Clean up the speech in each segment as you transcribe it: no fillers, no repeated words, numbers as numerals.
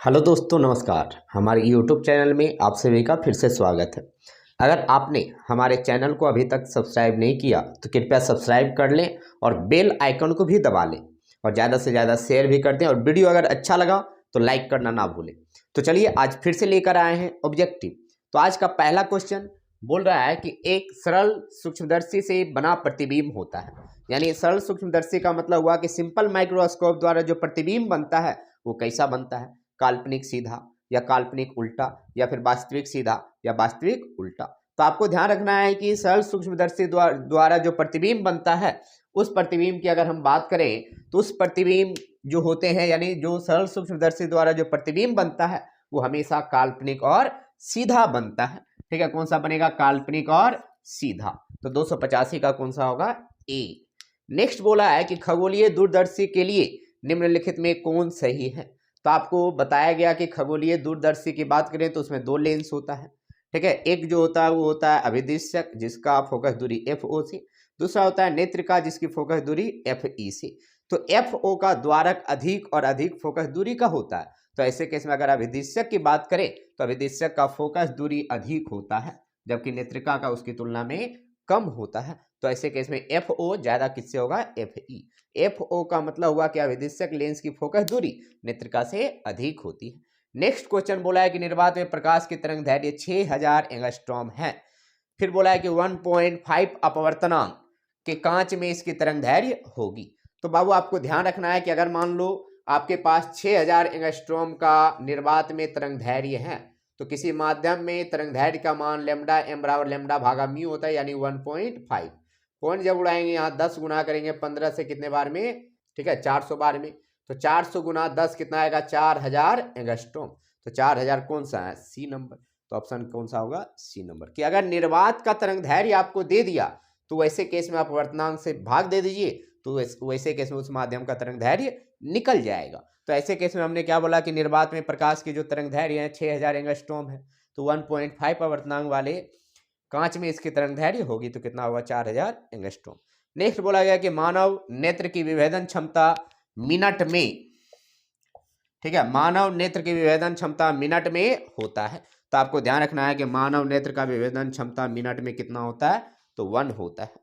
Hello दोस्तों, नमस्कार। हमारे यूट्यूब चैनल में आप सभी का फिर से स्वागत है। अगर आपने हमारे चैनल को अभी तक सब्सक्राइब नहीं किया तो कृपया सब्सक्राइब कर लें और बेल आइकन को भी दबा लें और ज़्यादा से ज़्यादा शेयर भी कर दें और वीडियो अगर अच्छा लगा तो लाइक करना ना भूलें। तो चलिए आज फिर से लेकर आए हैं ऑब्जेक्टिव। तो आज का पहला क्वेश्चन बोल रहा है कि एक सरल सूक्ष्मदर्शी से बना प्रतिबिंब होता है। यानी सरल सूक्ष्मदर्शी का मतलब हुआ कि सिंपल माइक्रोस्कोप द्वारा जो प्रतिबिंब बनता है वो कैसा बनता है, काल्पनिक सीधा या काल्पनिक उल्टा या फिर वास्तविक सीधा या वास्तविक उल्टा। तो आपको ध्यान रखना है कि सरल सूक्ष्मदर्शी द्वारा जो प्रतिबिंब बनता है उस प्रतिबिंब की अगर हम बात करें तो उस प्रतिबिंब जो होते हैं यानी जो सरल सूक्ष्मदर्शी द्वारा जो प्रतिबिंब बनता है वो हमेशा काल्पनिक और सीधा बनता है। ठीक है, कौन सा बनेगा? काल्पनिक और सीधा। तो 285 का कौन सा होगा? ए। नेक्स्ट बोला है कि खगोलीय दूरदर्शी के लिए निम्नलिखित में कौन सही है। तो आपको बताया गया कि खगोलीय दूरदर्शी की बात करें तो उसमें दो लेंस होता है। ठीक है, एक जो होता है वो होता है अभिदिशक जिसका फोकस दूरी FO से, दूसरा होता है नेत्रिका जिसकी फोकस दूरी FE से। तो FO का द्वारक अधिक और अधिक फोकस दूरी का होता है। तो ऐसे केस में अगर अभिदिशक की बात करें तो अभिदिशक का फोकस दूरी अधिक होता है जबकि नेत्रिका का उसकी तुलना में कम होता है। तो ऐसे केस में FO ज्यादा किससे होगा? FE। FO का मतलब हुआ कि अभिदिशक लेंस की फोकस दूरी नेत्रिका से अधिक होती है। नेक्स्ट क्वेश्चन बोला है कि निर्वात में प्रकाश की तरंग दैर्घ्य 6000 एंगस्ट्रॉम है। फिर बोला है कि 1.5 अपवर्तनांक के कांच में इसकी तरंग दैर्घ्य होगी। तो बाबू आपको ध्यान रखना है कि अगर मान लो आपके पास 6000 एंगस्ट्रॉम का निर्वात में तरंग दैर्घ्य है तो किसी माध्यम में तरंग दैर्घ्य का मान लैम्डा m बराबर लैम्डा भागा म्यू होता है यानी 1.5। पॉइंट जब उड़ाएंगे यहाँ 10 गुना करेंगे 15 से कितने बार में? ठीक है, 400 बार में। तो 400 गुना 10 कितना आएगा? 4000 एंगस्ट्रॉम। तो 4000 कौन सा है? सी नंबर। तो ऑप्शन कौन सा होगा? C number. कि अगर निर्वात का तरंग दैर्घ्य आपको दे दिया तो वैसे केस में आप अपवर्तनांक से भाग दे दीजिए तो वैसे केस में उस माध्यम का तरंग दैर्घ्य निकल जाएगा। तो ऐसे केस में हमने क्या बोला कि निर्वात में प्रकाश की जो तरंग दैर्घ्य है 6000 एंगस्ट्रॉम है। तो 1.5 अपवर्तनांक वाले कांच में इसकी तरंग दैर्घ्य होगी तो कितना होगा? 4000 एंगस्ट्रॉम। नेक्स्ट बोला गया कि मानव नेत्र की विभेदन क्षमता मिनट में, ठीक है, मानव नेत्र की विभेदन क्षमता मिनट में होता है। तो आपको ध्यान रखना है कि मानव नेत्र का विभेदन क्षमता मिनट में कितना होता है? तो 1 होता है।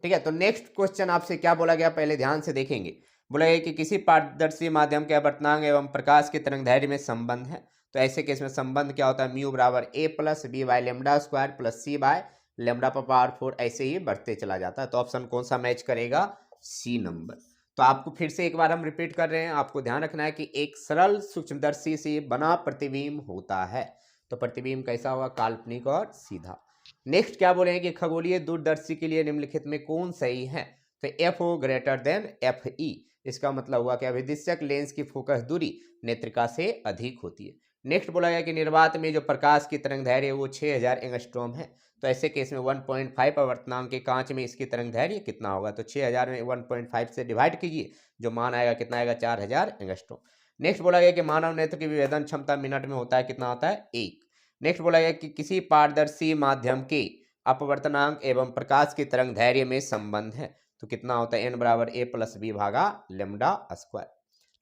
ठीक है, तो नेक्स्ट क्वेश्चन आपसे क्या बोला गया पहले ध्यान से देखेंगे। बोला गया कि किसी पारदर्शी माध्यम के अपवर्तनांक एवं प्रकाश की तरंग दैर्घ्य में संबंध है। तो ऐसे केस में संबंध क्या होता है? म्यू बराबर A plus B by lambda square plus C by lambda पर पावर 4 ऐसे ही बढ़ते चला जाता है। तो ऑप्शन कौन सा मैच करेगा? C number. तो आपको फिर से एक बार हम रिपीट कर रहे हैं, आपको ध्यान रखना है कि एक सरल सूक्ष्मदर्शी से बना प्रतिबिंब होता है। तो प्रतिबिंब कैसा होगा? काल्पनिक और सीधा। नेक्स्ट क्या बोले हैं कि खगोलीय दूरदर्शी के लिए निम्नलिखित में कौन सही है। तो FO ग्रेटर देन FE। इसका मतलब हुआ कि अभिदिशक लेंस की फोकस दूरी नेत्रिका से अधिक होती है। नेक्स्ट बोला गया कि निर्वात में जो प्रकाश की तरंग दैर्घ्य है वो 6000 एंगस्ट्रॉम है। तो ऐसे केस में 1.5 अपवर्तनांक के कांच में इसकी तरंग दैर्घ्य कितना होगा? तो 6000 में 1.5 से डिवाइड कीजिए, जो मान आएगा कितना आएगा? 4000 एंगस्ट्रॉम। नेक्स्ट बोला गया कि मानव नेत्र की विभेदन क्षमता मिनट में होता है कितना होता है? 1। नेक्स्ट बोला गया कि किसी पारदर्शी माध्यम के अपवर्तनांक एवं प्रकाश की तरंग दैर्घ्य में संबंध है। तो कितना होता है? n बराबर A प्लस B भागा लेमडा स्क्वायर।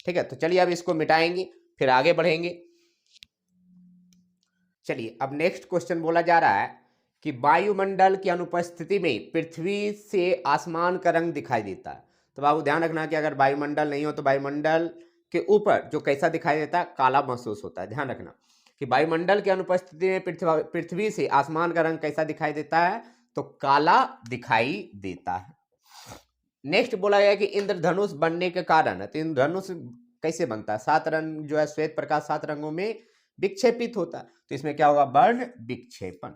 ठीक है, तो चलिए अब इसको मिटाएंगे फिर आगे बढ़ेंगे। चलिए अब नेक्स्ट क्वेश्चन बोला जा रहा है कि वायुमंडल की अनुपस्थिति में पृथ्वी से आसमान का रंग दिखाई देता है। तो बाबू ध्यान रखना कि अगर वायुमंडल नहीं हो तो वायुमंडल के ऊपर जो कैसा दिखाई देता है? काला महसूस होता है। ध्यान रखना कि वायुमंडल की अनुपस्थिति में पृथ्वी से आसमान का रंग कैसा दिखाई देता है? तो काला दिखाई देता है। नेक्स्ट बोला गया कि इंद्रधनुष बनने के कारण, तो इंद्रधनुष कैसे बनता है? 7 रंग जो है श्वेत प्रकाश 7 रंगों में विक्षेपित होता है। तो इसमें क्या होगा? वर्ण विक्षेपण।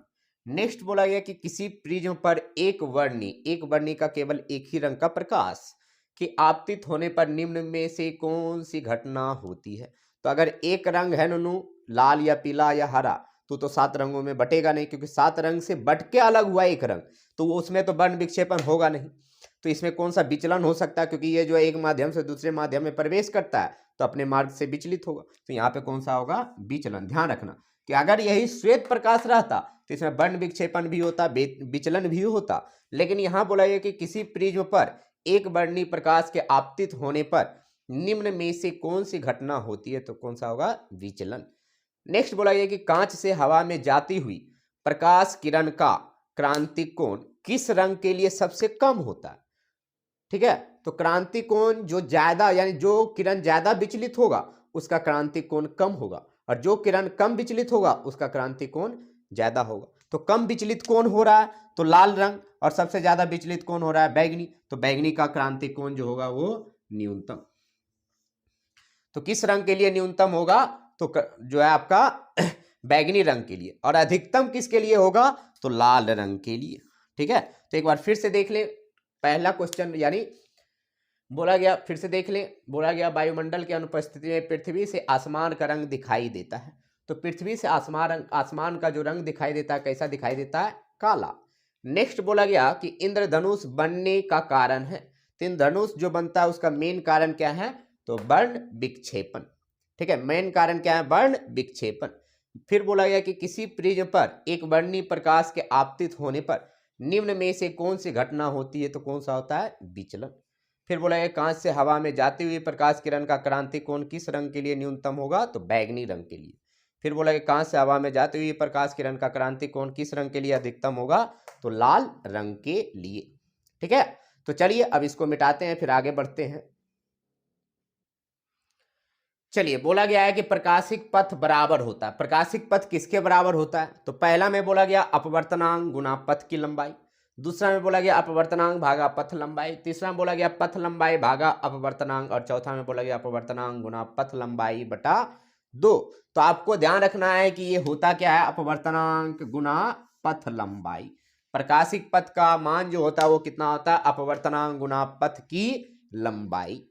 नेक्स्ट बोला गया कि किसी प्रिज्म पर एक वर्णी का केवल एक ही रंग का प्रकाश के आपतित होने पर निम्न में से कौन सी घटना होती है। तो अगर एक रंग है ननू लाल या पीला या हरा तो 7 रंगों में बटेगा नहीं, क्योंकि 7 रंग से बट के अलग हुआ एक रंग तो उसमें तो वर्ण विक्षेपण होगा नहीं। तो इसमें कौन सा विचलन हो सकता है? क्योंकि ये जो एक माध्यम से दूसरे माध्यम में प्रवेश करता है तो अपने मार्ग से विचलित होगा। तो यहाँ पे कौन सा होगा? विचलन। ध्यान रखना कि अगर यही श्वेत प्रकाश रहता तो इसमें वर्ण विक्षेपण भी होता, विचलन भी होता। लेकिन यहाँ बोला गया कि किसी प्रिज्म पर एक वर्णी प्रकाश के आपतित होने पर निम्न में से कौन सी घटना होती है? तो कौन सा होगा? विचलन। नेक्स्ट बोला गया कि कांच से हवा में जाती हुई प्रकाश किरण का क्रांतिक कोण किस रंग के लिए सबसे कम होता है? ठीक है, तो क्रांतिक कोण जो ज्यादा, यानी जो किरण ज्यादा विचलित होगा उसका क्रांतिक कोण कम होगा, और जो किरण कम विचलित होगा उसका क्रांतिक कोण ज्यादा होगा। तो कम विचलित कौन हो रहा है? तो लाल रंग, और सबसे ज्यादा विचलित कौन हो रहा है? बैगनी। तो बैगनी का क्रांतिक कोण जो होगा वो न्यूनतम। तो किस रंग के लिए न्यूनतम होगा? तो जो है आपका बैगनी रंग के लिए। और अधिकतम किसके लिए होगा? तो लाल रंग के लिए। ठीक है, तो एक बार फिर से देख ले पहला क्वेश्चन, यानी बोला गया, फिर से देख ले, बोला गया वायुमंडल की अनुपस्थिति में पृथ्वी से आसमान का रंग दिखाई देता है। तो पृथ्वी से आसमान का जो रंग दिखाई देता है कैसा दिखाई देता है? काला। नेक्स्ट बोला गया कि इंद्रधनुष बनने का कारण है। तो इंद्रधनुष जो बनता है उसका मेन कारण क्या है? तो वर्ण विक्षेपण। ठीक है, मेन कारण क्या है? वर्ण विक्षेपण। फिर बोला गया कि किसी प्रिज्म पर एक वर्णीय प्रकाश के आपतित होने पर निम्न में से कौन सी घटना होती है? तो कौन सा होता है? विचलन। फिर बोला गया कांच से हवा में जाती हुई प्रकाश किरण का क्रांतिक कोण किस रंग के लिए न्यूनतम होगा? तो बैगनी रंग के लिए। फिर बोला गया कांच से हवा में जाती हुई प्रकाश किरण का क्रांतिक कोण किस रंग के लिए अधिकतम होगा? तो लाल रंग के लिए। ठीक है, तो चलिए अब इसको मिटाते हैं, फिर आगे बढ़ते हैं। चलिए, बोला गया है कि प्रकाशिक पथ बराबर होता है। प्रकाशिक पथ किसके बराबर होता है? तो पहला में बोला गया अपवर्तनांक गुना पथ की लंबाई, दूसरा में बोला गया अपवर्तनांक भागा पथ लंबाई, तीसरा में बोला गया पथ लंबाई भागा अपवर्तनांक, और चौथा में बोला गया अपवर्तनांक गुना पथ लंबाई बटा 2। तो आपको ध्यान रखना है कि ये होता क्या है? अपवर्तनांक गुना पथ लंबाई। प्रकाशिक पथ का मान जो होता है वो कितना होता है? अपवर्तनांक गुना पथ की लंबाई।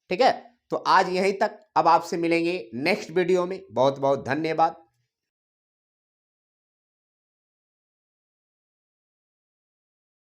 ठीक है, तो आज यहीं तक। अब आपसे मिलेंगे नेक्स्ट वीडियो में। बहुत बहुत धन्यवाद।